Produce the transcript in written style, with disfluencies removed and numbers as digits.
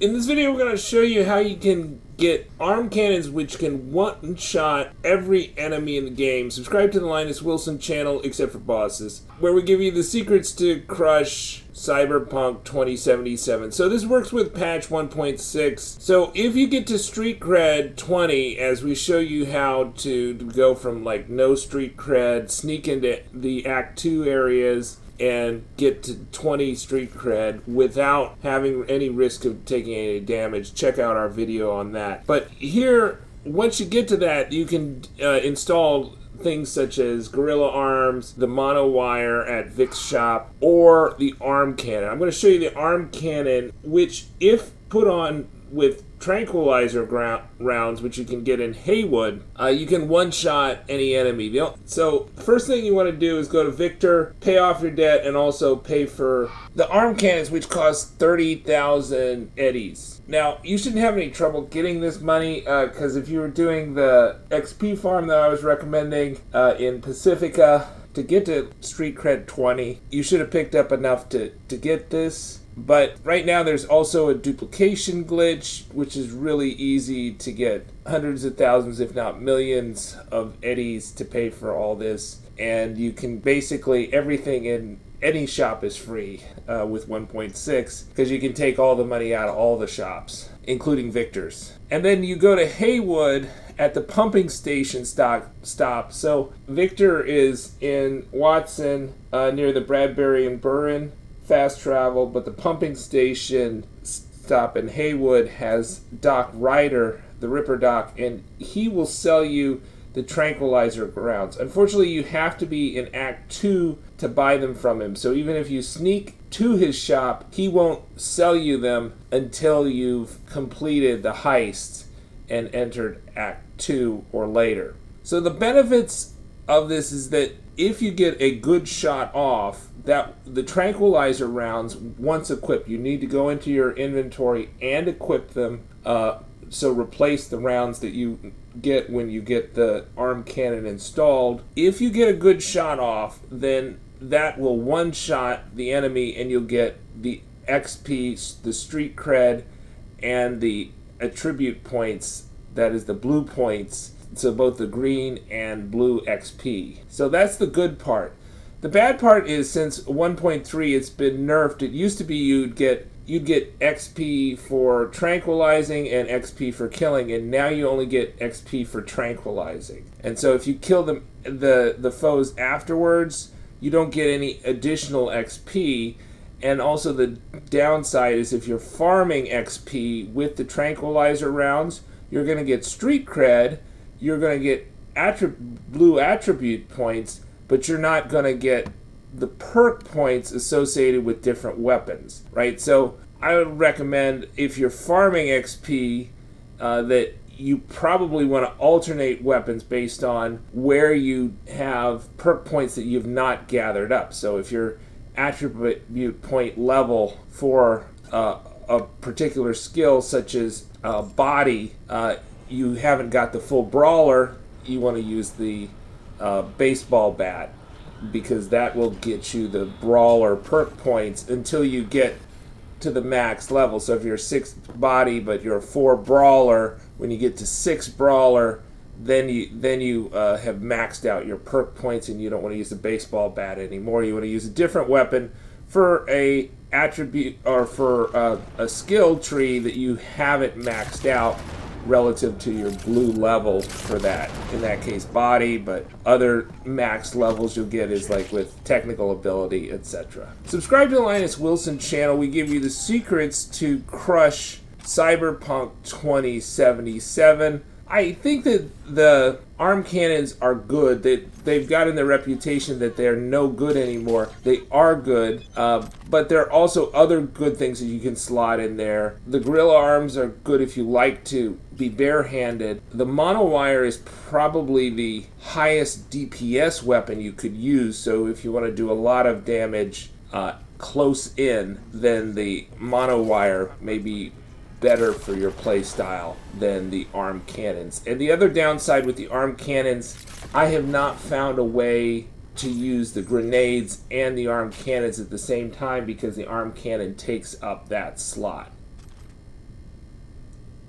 In this video, we're going to show you how you can get arm cannons which can one-shot every enemy in the game. Subscribe to the Linus Wilson channel, except for bosses, where we give you the secrets to crush Cyberpunk 2077. So this works with patch 1.6. So if you get to street cred 20, as we show you how to go from like no street cred, sneak into the Act 2 areas, and get to 20 street cred without having any risk of taking any damage, check out our video on that. But here, once you get to that, you can install things such as Gorilla Arms, the Mono Wire at Vic's shop, or the Arm Cannon. I'm going to show you the Arm Cannon, which if put on with tranquilizer rounds, which you can get in Heywood, you can one-shot any enemy. So first thing you want to do is go to Victor, pay off your debt, and also pay for the arm cannons, which cost 30,000 eddies. Now, you shouldn't have any trouble getting this money, because if you were doing the XP farm that I was recommending in Pacifica, to get to street cred 20, you should have picked up enough to get this. But right now there's also a duplication glitch, which is really easy to get hundreds of thousands, if not millions, of eddies to pay for all this. And you can basically, everything in any shop is free with 1.6, because you can take all the money out of all the shops, including Victor's. And then you go to Heywood at the pumping station stop. So Victor is in Watson near the Bradbury Buran fast travel, but the pumping station stop in Heywood has Doc Ryder, the ripperdoc, and he will sell you the tranquilizer rounds. Unfortunately, you have to be in Act 2 to buy them from him. So even if you sneak to his shop, he won't sell you them until you've completed the heist and entered Act 2 or later. So the benefits of this is that if you get a good shot off, that the tranquilizer rounds, once equipped, you need to go into your inventory and equip them. So replace the rounds that you get when you get the arm cannon installed. If you get a good shot off, then that will one-shot the enemy, and you'll get the XP, the street cred, and the attribute points, that is the blue points, so both the green and blue XP. So that's the good part. The bad part is, since 1.3 it's been nerfed, it used to be you'd get XP for tranquilizing and XP for killing, and now you only get XP for tranquilizing. And so if you kill the foes afterwards, you don't get any additional XP. And also the downside is, if you're farming XP with the tranquilizer rounds, you're going to get street cred, you're going to get blue attribute points, but you're not going to get the perk points associated with different weapons, right? So I would recommend, if you're farming XP, that you probably want to alternate weapons based on where you have perk points that you've not gathered up. So if your attribute point level for a particular skill, such as body, you haven't got the full brawler, you want to use the baseball bat, because that will get you the brawler perk points until you get to the max level. So if you're 6 body but you're 4 brawler, when you get to 6 brawler, then you have maxed out your perk points, and you don't want to use the baseball bat anymore. You want to use a different weapon for a attribute, or for a skill tree that you haven't maxed out relative to your blue level for that. In that case, body, but other max levels you'll get is like with technical ability, etc. Subscribe to the Linus Wilson channel. We give you the secrets to crush Cyberpunk 2077. I think that the arm cannons are good. They've gotten the reputation that they're no good anymore. They are good, but there are also other good things that you can slot in there. The gorilla arms are good if you like to be barehanded. The mono wire is probably the highest DPS weapon you could use, so if you want to do a lot of damage close in, then the mono wire may be better for your play style than the arm cannons. And the other downside with the arm cannons, I have not found a way to use the grenades and the arm cannons at the same time, because the arm cannon takes up that slot.